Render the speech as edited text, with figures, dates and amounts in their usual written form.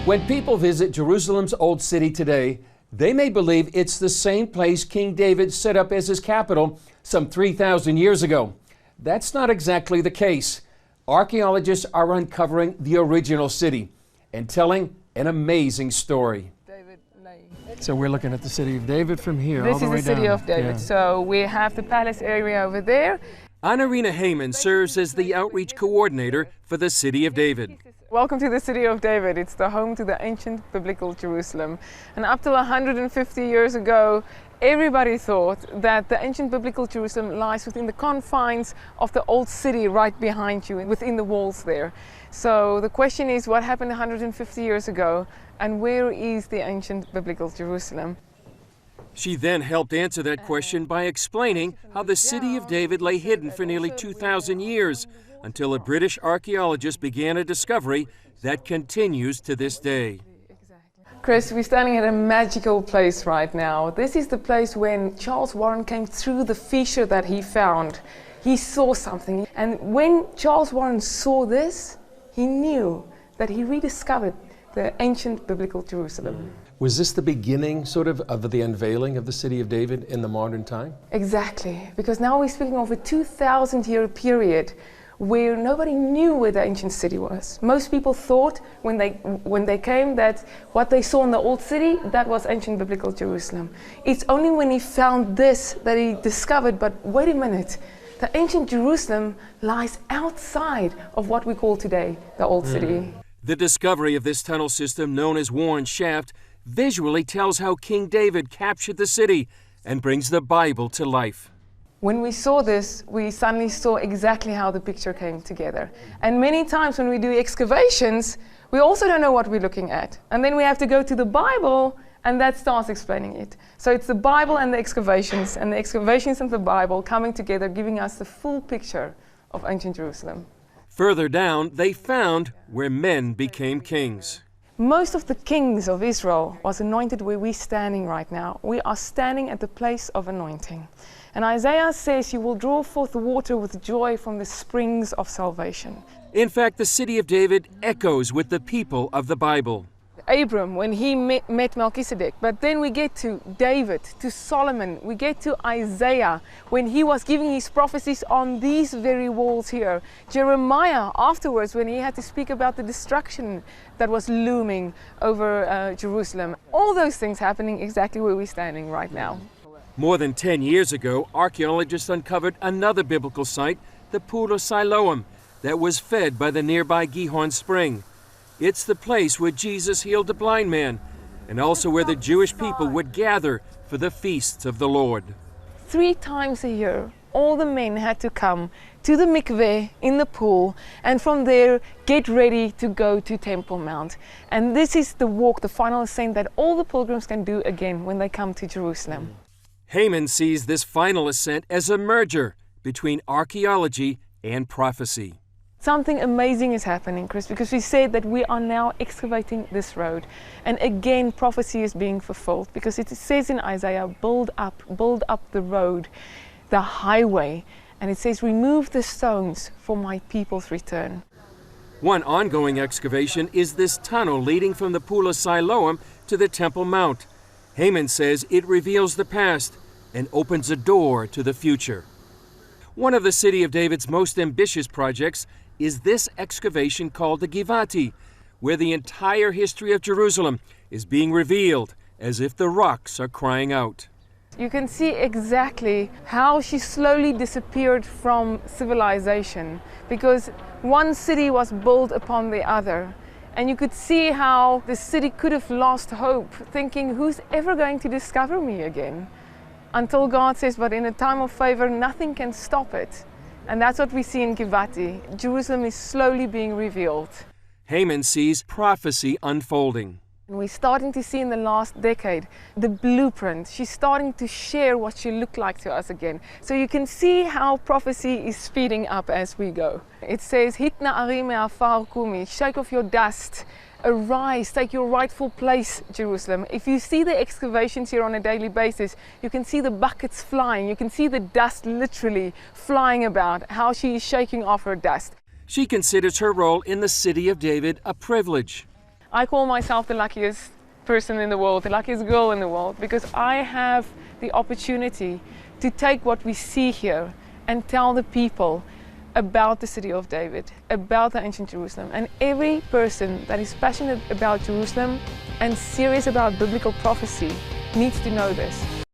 When people visit Jerusalem's old city today, they may believe it's the same place King David set up as his capital some 3,000 years ago. That's not exactly the case. Archaeologists are uncovering the original city and telling an amazing story. So we're looking at the city of David from here, all the way down. This is the city of David. Yeah. So we have the palace area over there. Anarina Heyman serves as the outreach coordinator for the city of David. Welcome to the city of David. It's the home to the ancient biblical Jerusalem. And up till 150 years ago, everybody thought that the ancient biblical Jerusalem lies within the confines of the old city right behind you, within the walls there. So the question is, what happened 150 years ago, and where is the ancient biblical Jerusalem? She then helped answer that question by explaining how the city of David lay hidden for nearly 2,000 years, until a British archaeologist began a discovery that continues to this day. Chris, we're standing at a magical place right now. This is the place when Charles Warren came through the fissure that he found. He saw something, and when Charles Warren saw this, he knew that he rediscovered the ancient biblical Jerusalem. Was this the beginning, sort of the unveiling of the city of David in the modern time? Exactly, because now we're speaking of a 2,000-year period where nobody knew where the ancient city was. Most people thought when they came that what they saw in the old city, that was ancient biblical Jerusalem. It's only when he found this that he discovered, but wait a minute, the ancient Jerusalem lies outside of what we call today the old city. The discovery of this tunnel system, known as Warren Shaft, visually tells how King David captured the city and brings the Bible to life. When we saw this, we suddenly saw exactly how the picture came together. And many times when we do excavations, we also don't know what we're looking at. And then we have to go to the Bible, and that starts explaining it. So it's the Bible and the excavations and the Bible coming together, giving us the full picture of ancient Jerusalem. Further down, they found where men became kings. Most of the kings of Israel was anointed where we're standing right now. We are standing at the place of anointing. And Isaiah says, "You will draw forth water with joy from the springs of salvation." In fact, the city of David echoes with the people of the Bible. Abram, when he met Melchizedek, but then we get to David, to Solomon, we get to Isaiah, when he was giving his prophecies on these very walls here. Jeremiah, afterwards, when he had to speak about the destruction that was looming over Jerusalem. All those things happening exactly where we're standing right now. More than 10 years ago, archaeologists uncovered another biblical site, the Pool of Siloam, that was fed by the nearby Gihon Spring. It's the place where Jesus healed the blind man, and also where the Jewish people would gather for the feasts of the Lord. 3 times a year, all the men had to come to the mikveh in the pool, and from there get ready to go to Temple Mount. And this is the walk, the final ascent that all the pilgrims can do again when they come to Jerusalem. Heyman sees this final ascent as a merger between archaeology and prophecy. Something amazing is happening, Chris, because we said that we are now excavating this road. And again, prophecy is being fulfilled, because it says in Isaiah, build up the road, the highway. And it says, remove the stones for my people's return. One ongoing excavation is this tunnel leading from the Pool of Siloam to the Temple Mount. Heyman says it reveals the past and opens a door to the future. One of the city of David's most ambitious projects is this excavation called the Givati, where the entire history of Jerusalem is being revealed as if the rocks are crying out. You can see exactly how she slowly disappeared from civilization, because one city was built upon the other. And you could see how the city could have lost hope, thinking, who's ever going to discover me again? Until God says, but in a time of favor, nothing can stop it. And that's what we see in Givati. Jerusalem is slowly being revealed. Heyman sees prophecy unfolding. And we're starting to see in the last decade the blueprint. She's starting to share what she looked like to us again. So you can see how prophecy is speeding up as we go. It says, Hitna ari me'afar kumi, shake off your dust, arise, take your rightful place, Jerusalem. If you see the excavations here on a daily basis, you can see the buckets flying, you can see the dust literally flying about, how she is shaking off her dust. She considers her role in the city of David a privilege. I call myself the luckiest person in the world, the luckiest girl in the world, because I have the opportunity to take what we see here and tell the people about the city of David, about the ancient Jerusalem. And every person that is passionate about Jerusalem and serious about biblical prophecy needs to know this.